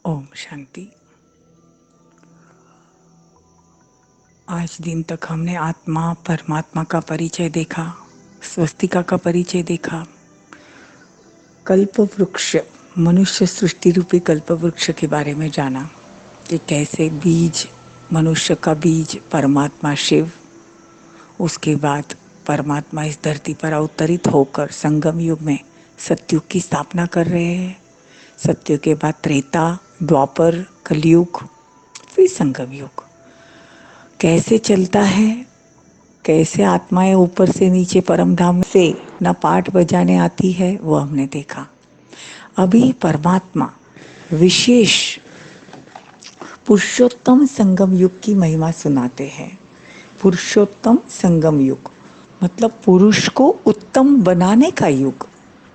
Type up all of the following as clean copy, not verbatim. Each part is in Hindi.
ओम शांति। आज दिन तक हमने आत्मा परमात्मा का परिचय देखा, स्वस्तिका का परिचय देखा, कल्प वृक्ष मनुष्य सृष्टि रूपी कल्प वृक्ष के बारे में जाना कि कैसे बीज, मनुष्य का बीज परमात्मा शिव, उसके बाद परमात्मा इस धरती पर अवतरित होकर संगम युग में सतयुग की स्थापना कर रहे हैं। सतयुग के बाद त्रेता, द्वापर, कलयुग, फिर संगम युग कैसे चलता है, कैसे आत्माएं ऊपर से नीचे परम धाम से न पाठ बजाने आती है, वो हमने देखा। अभी परमात्मा विशेष पुरुषोत्तम संगम युग की महिमा सुनाते हैं। पुरुषोत्तम संगम युग मतलब पुरुष को उत्तम बनाने का युग।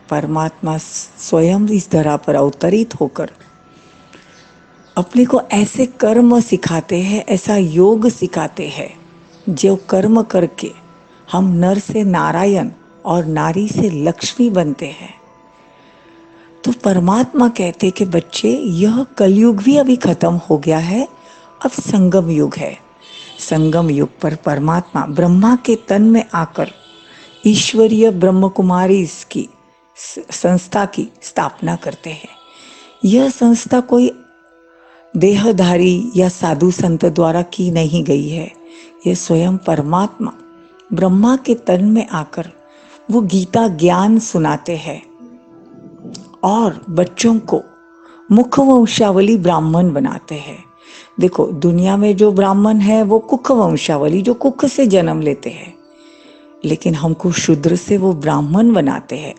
परमात्मा स्वयं इस धरा पर अवतरित होकर अपने को ऐसे कर्म सिखाते हैं, ऐसा योग सिखाते हैं, जो कर्म करके हम नर से नारायण और नारी से लक्ष्मी बनते हैं। तो परमात्मा कहते कि बच्चे, यह कलयुग भी अभी खत्म हो गया है, अब संगम युग है। संगम युग पर परमात्मा ब्रह्मा के तन में आकर ईश्वरीय ब्रह्म कुमारी की संस्था की स्थापना करते हैं। यह संस्था कोई देहधारी या साधु संत द्वारा की नहीं गई है। यह स्वयं परमात्मा ब्रह्मा के तन में आकर वो गीता ज्ञान सुनाते हैं और बच्चों को मुख वंशावली ब्राह्मण बनाते हैं। देखो, दुनिया में जो ब्राह्मण है वो कुख वंशावली, जो कुख से जन्म लेते हैं, लेकिन हमको शूद्र से वो ब्राह्मण बनाते हैं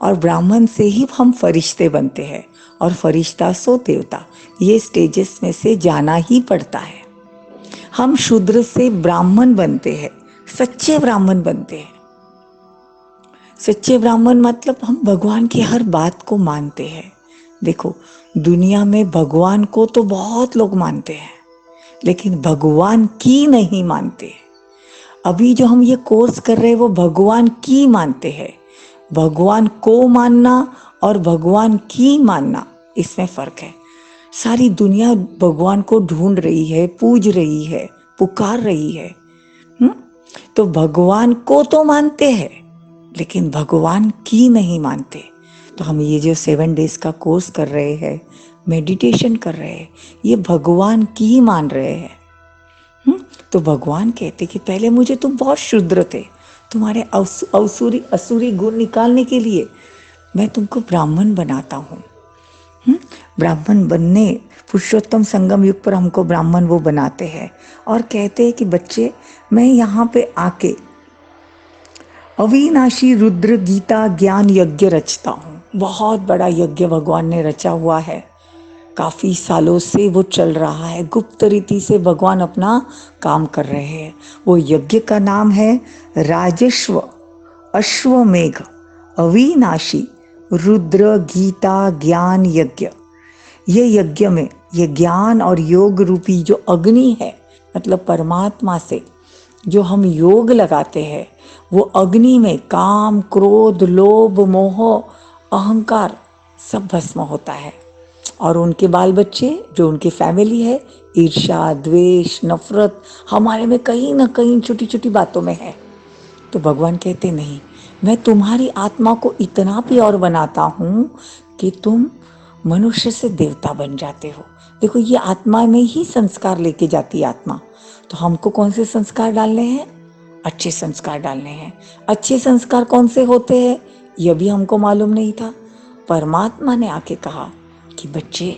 और ब्राह्मण से ही हम फरिश्ते बनते हैं और फरिश्ता सो देवता। ये स्टेजेस में से जाना ही पड़ता है। हम शूद्र से ब्राह्मण बनते हैं, सच्चे ब्राह्मण बनते हैं। सच्चे ब्राह्मण मतलब हम भगवान की हर बात को मानते हैं। देखो, दुनिया में भगवान को तो बहुत लोग मानते हैं, लेकिन भगवान की नहीं मानते। अभी जो हम ये कोर्स कर रहे हैं वो भगवान की मानते हैं। भगवान को मानना और भगवान की मानना, इसमें फर्क है। सारी दुनिया भगवान को ढूंढ रही है, पूज रही है, पुकार रही है। तो भगवान को तो मानते हैं, लेकिन भगवान की नहीं मानते। तो हम ये जो 7 डेज का कोर्स कर रहे हैं, मेडिटेशन कर रहे हैं, ये भगवान की मान रहे हैं। तो भगवान कहते कि पहले मुझे तुम बहुत शुद्र थे, तुम्हारे असुरी गुण निकालने के लिए मैं तुमको ब्राह्मण बनाता हूँ। ब्राह्मण बनने, पुरुषोत्तम संगम युग पर हमको ब्राह्मण वो बनाते हैं और कहते हैं कि बच्चे, मैं यहाँ पे आके अविनाशी रुद्र गीता ज्ञान यज्ञ रचता हूँ। बहुत बड़ा यज्ञ भगवान ने रचा हुआ है, काफी सालों से वो चल रहा है। गुप्त रीति से भगवान अपना काम कर रहे हैं। वो यज्ञ का नाम है राजस्व अश्वमेघ अविनाशी रुद्र गीता ज्ञान यज्ञ। ये यज्ञ में ये ज्ञान और योग रूपी जो अग्नि है, मतलब परमात्मा से जो हम योग लगाते हैं, वो अग्नि में काम, क्रोध, लोभ, मोह, अहंकार सब भस्म होता है। और उनके बाल बच्चे, जो उनकी फैमिली है, ईर्ष्या, द्वेष, नफरत हमारे में कहीं ना कहीं छोटी छोटी बातों में है। तो भगवान कहते नहीं, मैं तुम्हारी आत्मा को इतना प्योर बनाता हूं कि तुम मनुष्य से देवता बन जाते हो। देखो, ये आत्मा में ही संस्कार लेके जाती है आत्मा। तो हमको कौन से संस्कार डालने हैं? अच्छे संस्कार डालने हैं। अच्छे संस्कार कौन से होते हैं, यह भी हमको मालूम नहीं था। परमात्मा ने आके कहा कि बच्चे,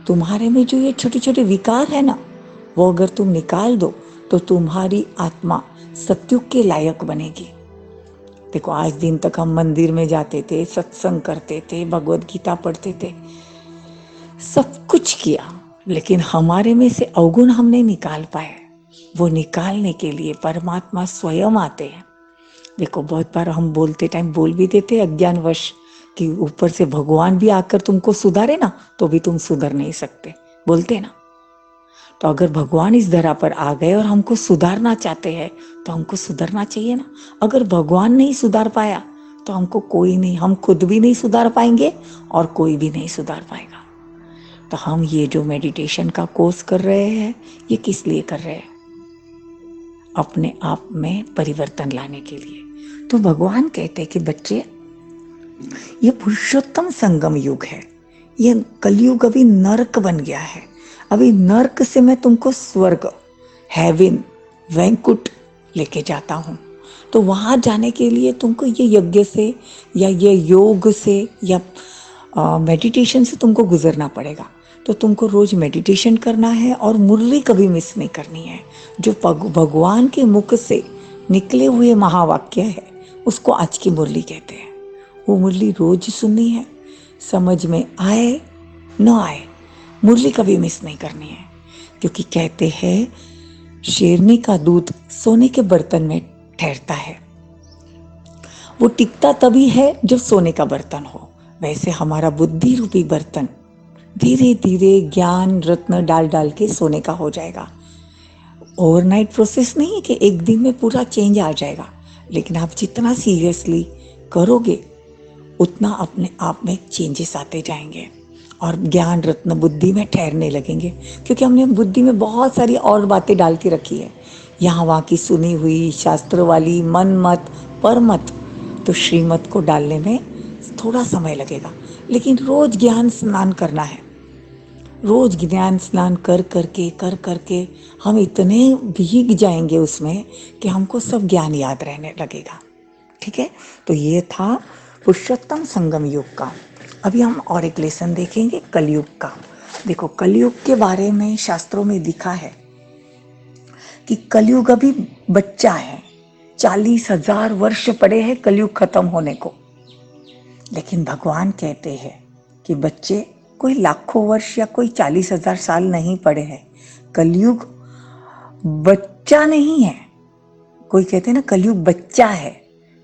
तुम्हारे में जो ये छोटे छोटे विकार है ना, वो अगर तुम निकाल दो तो तुम्हारी आत्मा सतयुग के लायक बनेगी। देखो, आज दिन तक हम मंदिर में जाते थे, सत्संग करते थे, भगवत गीता पढ़ते थे, सब कुछ किया, लेकिन हमारे में से अवगुण हम नहीं निकाल पाए। वो निकालने के लिए परमात्मा स्वयं आते हैं। देखो, बहुत बार हम बोलते टाइम बोल भी देते अज्ञानवश कि ऊपर से भगवान भी आकर तुमको सुधारे ना, तो भी तुम सुधर नहीं सकते, बोलते ना। तो अगर भगवान इस धरा पर आ गए और हमको सुधारना चाहते हैं, तो हमको सुधरना चाहिए ना। अगर भगवान नहीं सुधार पाया तो हमको कोई नहीं, हम खुद भी नहीं सुधार पाएंगे और कोई भी नहीं सुधार पाएगा। तो हम ये जो मेडिटेशन का कोर्स कर रहे हैं, ये किस लिए कर रहे हैं? अपने आप में परिवर्तन लाने के लिए। तो भगवान कहते हैं कि बच्चे, ये पुरुषोत्तम संगम युग है। ये कलयुग अभी नर्क बन गया है। अभी नर्क से मैं तुमको स्वर्ग, हेवन, वैंकुट लेके जाता हूँ। तो वहां जाने के लिए तुमको ये यज्ञ से या ये योग से या मेडिटेशन से तुमको गुजरना पड़ेगा। तो तुमको रोज मेडिटेशन करना है और मुरली कभी मिस नहीं करनी है। जो भगवान के मुख से निकले हुए महावाक्य है, उसको आज की मुरली कहते हैं। वो मुरली रोज सुननी है, समझ में आए न आए, मुरली कभी मिस नहीं करनी है। क्योंकि कहते हैं शेरनी का दूध सोने के बर्तन में ठहरता है, वो टिकता तभी है जब सोने का बर्तन हो। वैसे हमारा बुद्धि रूपी बर्तन धीरे धीरे ज्ञान रत्न डाल डाल के सोने का हो जाएगा। ओवरनाइट प्रोसेस नहीं है कि एक दिन में पूरा चेंज आ जाएगा, लेकिन आप जितना सीरियसली करोगे उतना अपने आप में चेंजेस आते जाएंगे और ज्ञान रत्न बुद्धि में ठहरने लगेंगे। क्योंकि हमने बुद्धि में बहुत सारी और बातें डाल के रखी है, यहाँ वहाँ की सुनी हुई, शास्त्र वाली, मन मत, पर मत। तो श्रीमत को डालने में थोड़ा समय लगेगा, लेकिन रोज ज्ञान स्नान करना है। रोज ज्ञान स्नान कर करके हम इतने भीग जाएंगे उसमें कि हमको सब ज्ञान याद रहने लगेगा। ठीक है, तो ये था पुरुषोत्तम संगम युग का। अभी हम और एक लेसन देखेंगे कलयुग का। देखो, कलयुग के बारे में शास्त्रों में लिखा है कि कलयुग अभी बच्चा है। 40,000 वर्ष पड़े हैं कलयुग खत्म होने को। लेकिन भगवान कहते हैं कि बच्चे, कोई लाखों वर्ष या कोई 40,000 साल नहीं पड़े हैं। कलयुग बच्चा नहीं है। कोई कहते हैं ना कलयुग बच्चा है,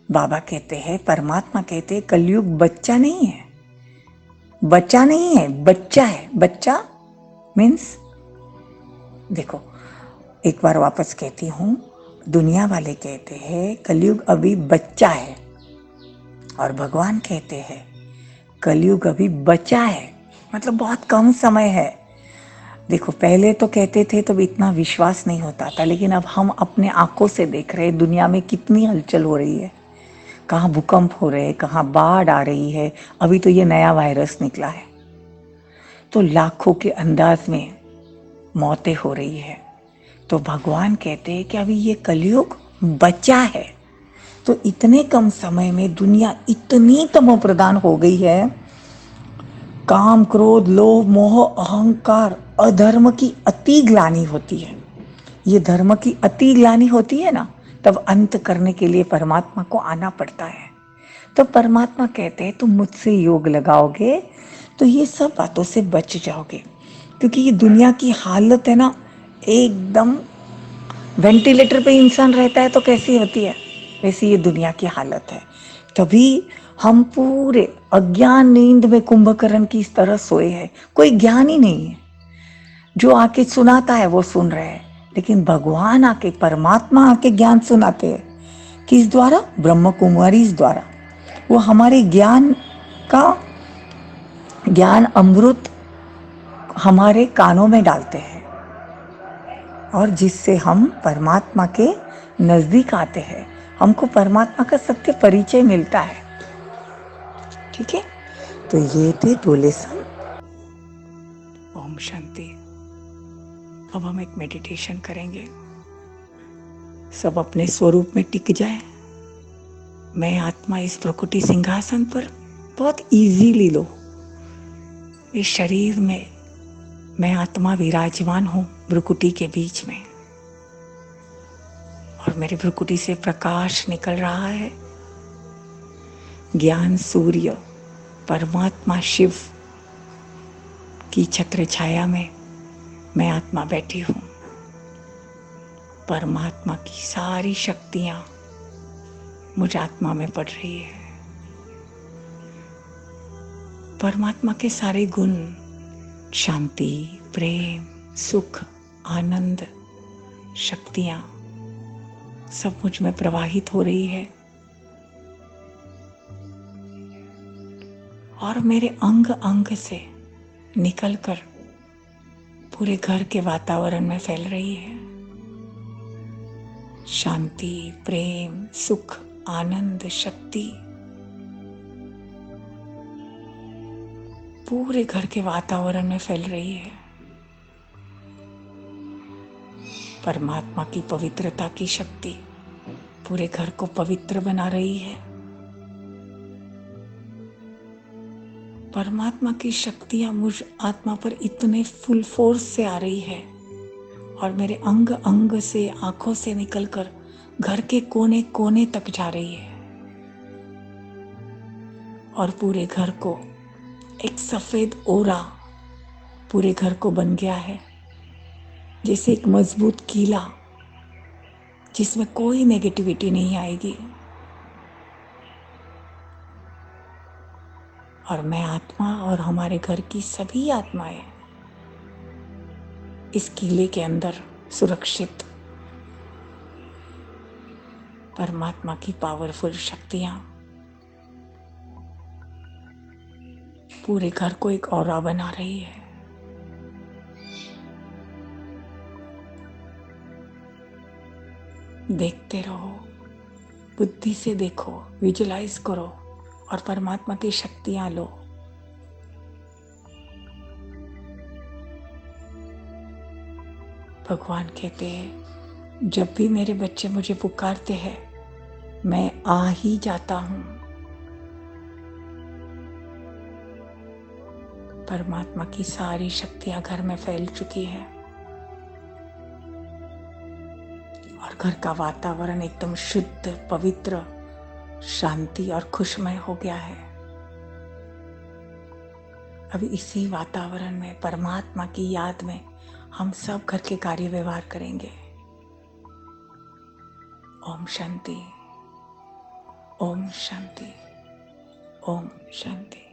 बाबा कहते हैं, परमात्मा कहते हैं कलयुग बच्चा नहीं है। बच्चा नहीं है, बच्चा है। बच्चा मीन्स, देखो एक बार वापस कहती हूँ, दुनिया वाले कहते हैं कलयुग अभी बच्चा है और भगवान कहते हैं कलयुग अभी बचा है, मतलब बहुत कम समय है। देखो, पहले तो कहते थे तो इतना विश्वास नहीं होता था, लेकिन अब हम अपने आंखों से देख रहे हैं दुनिया में कितनी हलचल हो रही है। कहाँ भूकंप हो रहे हैं, कहाँ बाढ़ आ रही है। अभी तो ये नया वायरस निकला है, तो लाखों के अंदाज में मौतें हो रही है। तो भगवान कहते हैं कि अभी ये कलयुग बचा है। तो इतने कम समय में दुनिया इतनी तमोप्रधान हो गई है। काम, क्रोध, लोभ, मोह, अहंकार, अधर्म की अति ग्लानि होती है। ये धर्म की अति ग्लानि होती है ना, तब अंत करने के लिए परमात्मा को आना पड़ता है। तो परमात्मा कहते हैं तुम मुझसे योग लगाओगे तो ये सब बातों से बच जाओगे। क्योंकि ये दुनिया की हालत है ना, एकदम वेंटिलेटर पे इंसान रहता है तो कैसी होती है, वैसी ये दुनिया की हालत है। तभी हम पूरे अज्ञान नींद में कुंभकर्ण की इस तरह सोए हैं। कोई ज्ञान ही नहीं है, जो आके सुनाता है वो सुन रहे हैं। लेकिन भगवान आके, परमात्मा आके ज्ञान सुनाते हैं। किस द्वारा? ब्रह्म कुमारी द्वारा। वो हमारे ज्ञान का, ज्ञान अमृत हमारे कानों में डालते हैं और जिससे हम परमात्मा के नजदीक आते हैं। हमको परमात्मा का सत्य परिचय मिलता है। ठीक है, तो ये थे 2 लेसन। ओम शांति। अब हम एक मेडिटेशन करेंगे। सब अपने स्वरूप में टिक जाए। मैं आत्मा इस प्रकृति सिंहासन पर बहुत इजीली लो। इस शरीर में मैं आत्मा विराजमान हूँ भ्रुकुटी के बीच में, और मेरे भ्रुकुटी से प्रकाश निकल रहा है। ज्ञान सूर्य परमात्मा शिव की छत्र छाया में मैं आत्मा बैठी हूँ। परमात्मा की सारी शक्तियाँ मुझ आत्मा में पड़ रही है। परमात्मा के सारे गुण, शांति, प्रेम, सुख, आनंद, शक्तियाँ सब मुझ में प्रवाहित हो रही है और मेरे अंग अंग से निकलकर पूरे घर के वातावरण में फैल रही है। शांति, प्रेम, सुख, आनंद, शक्ति पूरे घर के वातावरण में फैल रही है। परमात्मा की पवित्रता की शक्ति पूरे घर को पवित्र बना रही है। परमात्मा की शक्तियां मुझ आत्मा पर इतने फुल फोर्स से आ रही है और मेरे अंग अंग से, आंखों से निकलकर घर के कोने कोने तक जा रही है और पूरे घर को एक सफेद ओरा पूरे घर को बन गया है, जैसे एक मजबूत किला जिसमें कोई नेगेटिविटी नहीं आएगी। और मैं आत्मा और हमारे घर की सभी आत्माएं इस किले के अंदर सुरक्षित। परमात्मा की पावरफुल शक्तियां पूरे घर को एक ऑरा बना रही है। देखते रहो, बुद्धि से देखो, विजुलाइज करो और परमात्मा की शक्तियां लो। भगवान कहते हैं, जब भी मेरे बच्चे मुझे पुकारते हैं मैं आ ही जाता हूं। परमात्मा की सारी शक्तियां घर में फैल चुकी है और घर का वातावरण एकदम शुद्ध, पवित्र, शांति और खुशमय हो गया है। अभी इसी वातावरण में, परमात्मा की याद में हम सब घर के कार्य व्यवहार करेंगे। ओम शांति, ओम शांति, ओम शांति।